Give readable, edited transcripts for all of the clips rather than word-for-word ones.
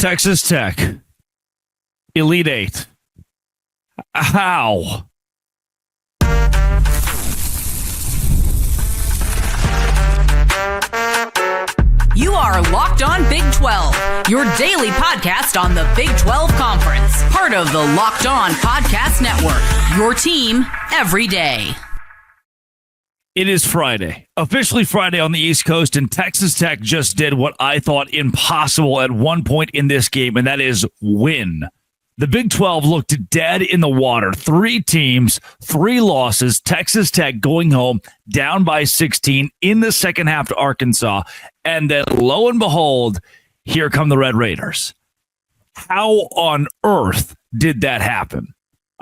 Texas Tech, Elite Eight. How? You are Locked On Big 12, your daily podcast on the Big 12 Conference. Part of the Locked On Podcast Network, your team every day. It is Friday, officially Friday on the East Coast, and Texas Tech just did what I thought impossible at one point in this game, and that is win. The Big 12 looked dead in the water. 3 teams, 3 losses. Texas Tech going home down by 16 in the second half to Arkansas. And then lo and behold, here come the Red Raiders. How on earth did that happen?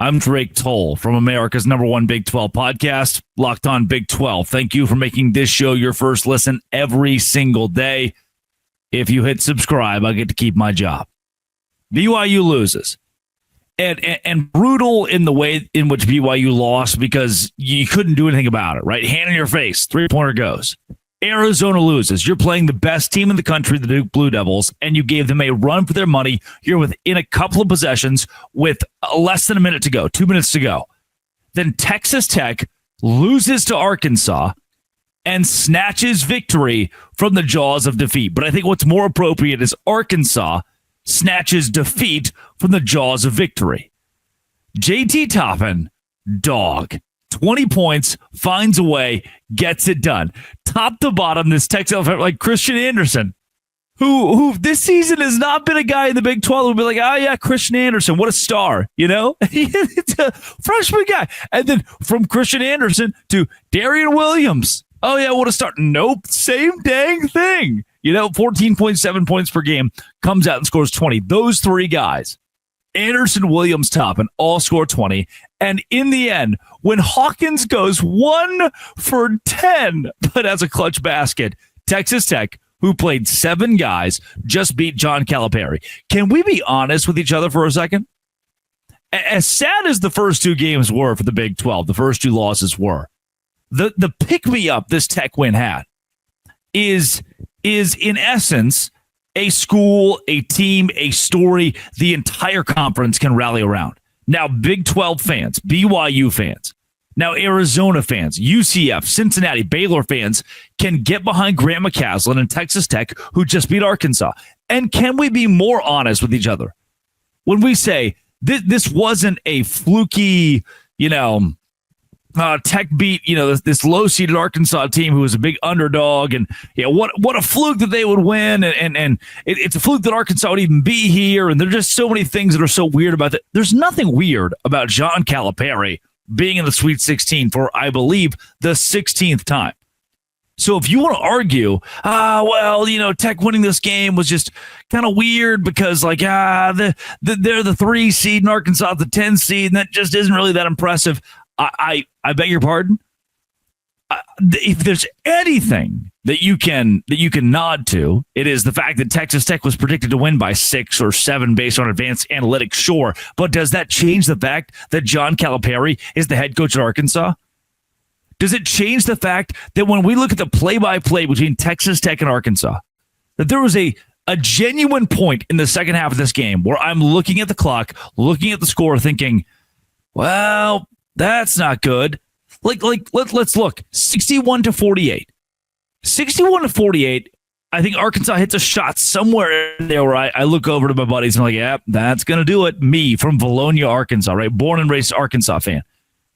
I'm Drake Toll from America's #1 Big 12 podcast, Locked On Big 12. Thank you for making this show your first listen every single day. If you hit subscribe, I get to keep my job. BYU loses. And brutal in the way in which BYU lost because you couldn't do anything about it, right? Hand in your face, 3-pointer goes. Arizona loses. You're playing the best team in the country, the Duke Blue Devils, and you gave them a run for their money. You're within a couple of possessions with less than a minute to go, 2 minutes to go. Then Texas Tech loses to Arkansas and snatches victory from the jaws of defeat. But I think what's more appropriate is Arkansas snatches defeat from the jaws of victory. JT Toppin, dog. 20 points, finds a way, gets it done. Top to bottom, this Texas, like Christian Anderson, who this season has not been a guy in the Big 12 who'll be like, oh yeah, Christian Anderson, what a star, you know? It's a freshman guy. And then from Christian Anderson to Darrion Williams. Oh yeah, what a start. Nope, same dang thing. 14.7 points per game, comes out and scores 20. Those 3 guys, Anderson, Williams, Toppin, all score 20. And in the end, when Hawkins goes 1 for 10, but as a clutch basket, Texas Tech, who played 7 guys, just beat John Calipari. Can we be honest with each other for a second? As sad as the first 2 games were for the Big 12, the first 2 losses were, the pick-me-up this Tech win had is in essence a school, a team, a story the entire conference can rally around. Now, Big 12 fans, BYU fans, now Arizona fans, UCF, Cincinnati, Baylor fans can get behind Grant McCaslin and Texas Tech, who just beat Arkansas. And can we be more honest with each other when we say this wasn't a fluky, Tech beat, this low-seeded Arkansas team who was a big underdog, and what a fluke that they would win, and it's a fluke that Arkansas would even be here, and there are just so many things that are so weird about that. There's nothing weird about John Calipari being in the Sweet 16 for, I believe, the 16th time. So if you want to argue, Tech winning this game was just kind of weird because, they're the 3 seed and Arkansas the 10 seed, and that just isn't really that impressive. I beg your pardon. If there's anything that you can nod to, it is the fact that Texas Tech was predicted to win by 6 or 7 based on advanced analytics. Sure, but does that change the fact that John Calipari is the head coach at Arkansas? Does it change the fact that when we look at the play-by-play between Texas Tech and Arkansas, that there was a genuine point in the second half of this game where I'm looking at the clock, looking at the score, thinking, well, that's not good. Let's look. 61-48. 61-48. I think Arkansas hits a shot somewhere in there where I look over to my buddies and I'm like, yep, that's going to do it. Me from Valonia, Arkansas, right? Born and raised Arkansas fan.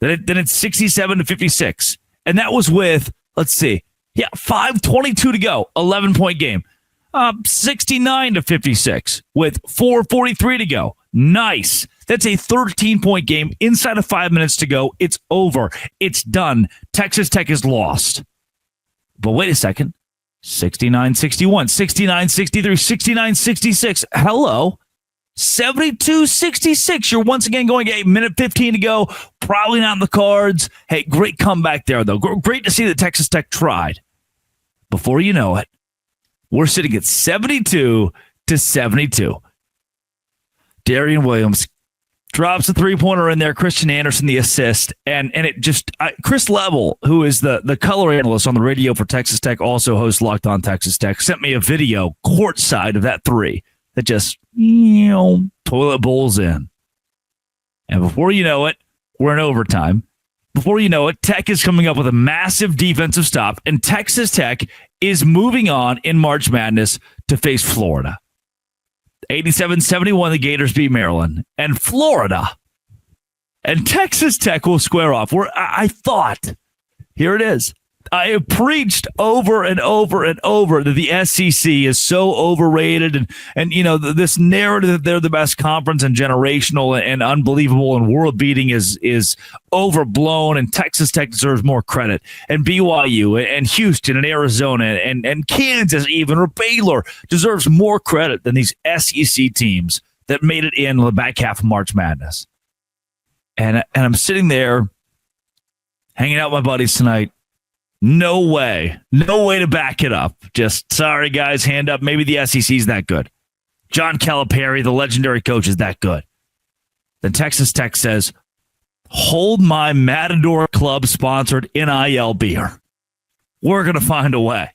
Then it's 67-56. And that was with, 5:22 to go. 11-point game. 69-56 with 4:43 to go. Nice. That's a 13-point game inside of 5 minutes to go. It's over. It's done. Texas Tech is lost. But wait a second. 69-61, 69-63, 69-66. Hello. 72-66. You're once again going, minute 15 to go. Probably not in the cards. Hey, great comeback there, though. Great to see that Texas Tech tried. Before you know it, we're sitting at 72-72. Darrion Williams drops a 3-pointer in there. Christian Anderson, the assist. And it just, Chris Level, who is the color analyst on the radio for Texas Tech, also hosts Locked On Texas Tech, sent me a video courtside of that 3 that just toilet bowl's in. And before you know it, we're in overtime. Before you know it, Tech is coming up with a massive defensive stop, and Texas Tech is moving on in March Madness to face Florida. 87-71, the Gators beat Maryland. And Florida and Texas Tech will square off. Where I thought, here it is. I have preached over and over and over that the SEC is so overrated, and this narrative that they're the best conference and generational and unbelievable and world beating is overblown, and Texas Tech deserves more credit, and BYU and Houston and Arizona and Kansas even, or Baylor, deserves more credit than these SEC teams that made it in the back half of March Madness. And I'm sitting there hanging out with my buddies tonight. No way to back it up. Just sorry, guys, hand up. Maybe the SEC's that good. John Calipari, the legendary coach, is that good. Then Texas Tech says, hold my Matador Club sponsored NIL beer. We're going to find a way.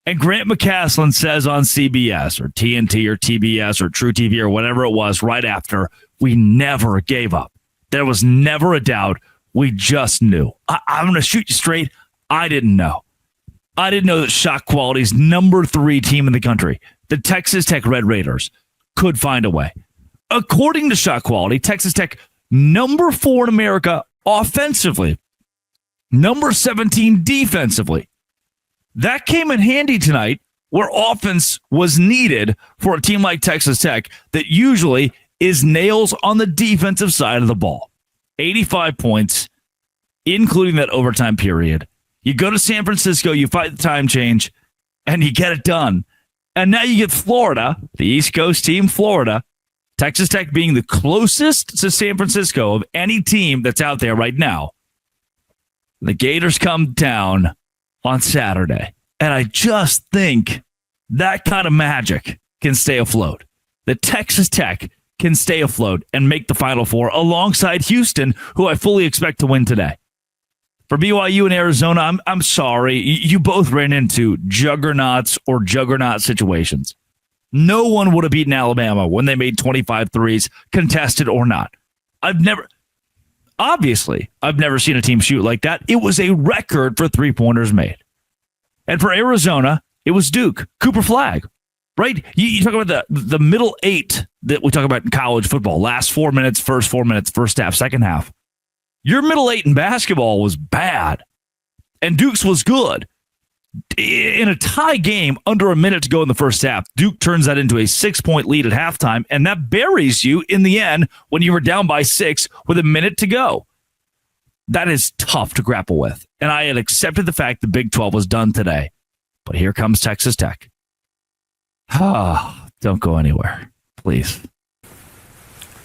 And Grant McCaslin says on CBS or TNT or TBS or True TV or whatever it was right after, we never gave up. There was never a doubt. We just knew. I'm going to shoot you straight. I didn't know. I didn't know that Shock Quality's number 3 team in the country, the Texas Tech Red Raiders, could find a way. According to Shock Quality, Texas Tech, number 4 in America offensively, number 17 defensively. That came in handy tonight where offense was needed for a team like Texas Tech that usually is nails on the defensive side of the ball. 85 points, including that overtime period. You go to San Francisco, you fight the time change, and you get it done. And now you get Florida, the East Coast team, Florida, Texas Tech being the closest to San Francisco of any team that's out there right now. The Gators come down on Saturday. And I just think that kind of magic can stay afloat. The Texas Tech can stay afloat and make the Final Four alongside Houston, who I fully expect to win today. For BYU and Arizona, I'm sorry. You both ran into juggernauts or juggernaut situations. No one would have beaten Alabama when they made 25 threes, contested or not. I've never seen a team shoot like that. It was a record for three-pointers made. And for Arizona, it was Duke, Cooper Flagg, right? You talk about the middle 8 that we talk about in college football. Last 4 minutes, first 4 minutes, first half, second half. Your middle 8 in basketball was bad, and Duke's was good. In a tie game, under a minute to go in the first half, Duke turns that into a 6-point lead at halftime, and that buries you in the end when you were down by 6 with a minute to go. That is tough to grapple with, and I had accepted the fact the Big 12 was done today. But here comes Texas Tech. Don't go anywhere, please.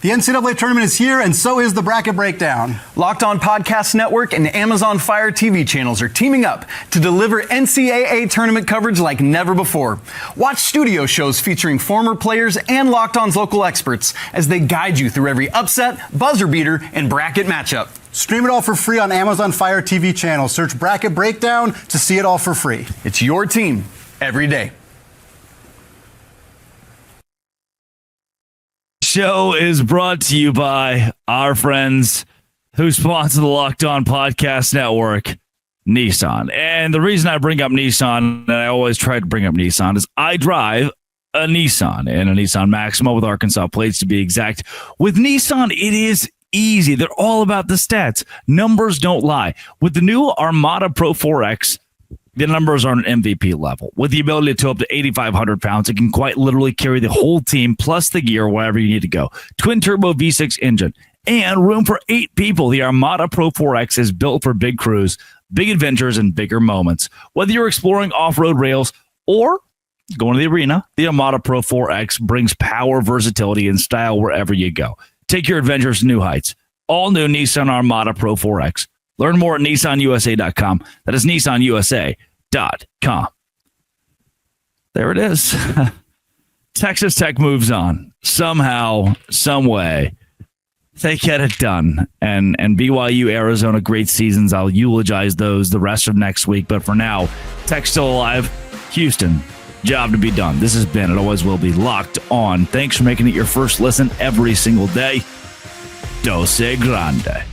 The NCAA tournament is here, and so is the bracket breakdown. Locked On Podcast Network and Amazon Fire TV channels are teaming up to deliver NCAA tournament coverage like never before. Watch studio shows featuring former players and Locked On's local experts as they guide you through every upset, buzzer beater, and bracket matchup. Stream it all for free on Amazon Fire TV channel. Search Bracket Breakdown to see it all for free. It's your team every day. Show is brought to you by our friends who sponsor the Locked On Podcast Network, Nissan. And the reason I bring up Nissan, and I always try to bring up Nissan, is I drive a Nissan and a Nissan Maxima with Arkansas plates to be exact. With Nissan, it is easy. They're all about the stats. Numbers don't lie. With the new Armada Pro 4X, the numbers are on an MVP level. With the ability to tow up to 8,500 pounds, it can quite literally carry the whole team plus the gear wherever you need to go. Twin-turbo V6 engine and room for 8 people. The Armada Pro 4X is built for big crews, big adventures, and bigger moments. Whether you're exploring off-road rails or going to the arena, the Armada Pro 4X brings power, versatility, and style wherever you go. Take your adventures to new heights. All new Nissan Armada Pro 4X. Learn more at nissanusa.com. That is nissanusa.com. There it is. Texas Tech moves on. Somehow, some way, they get it done. And BYU, Arizona, great seasons. I'll eulogize those the rest of next week. But for now, Tech's still alive. Houston job to be done. This has been, it always will be, Locked On. Thanks for making it your first listen every single day. Dose Grande.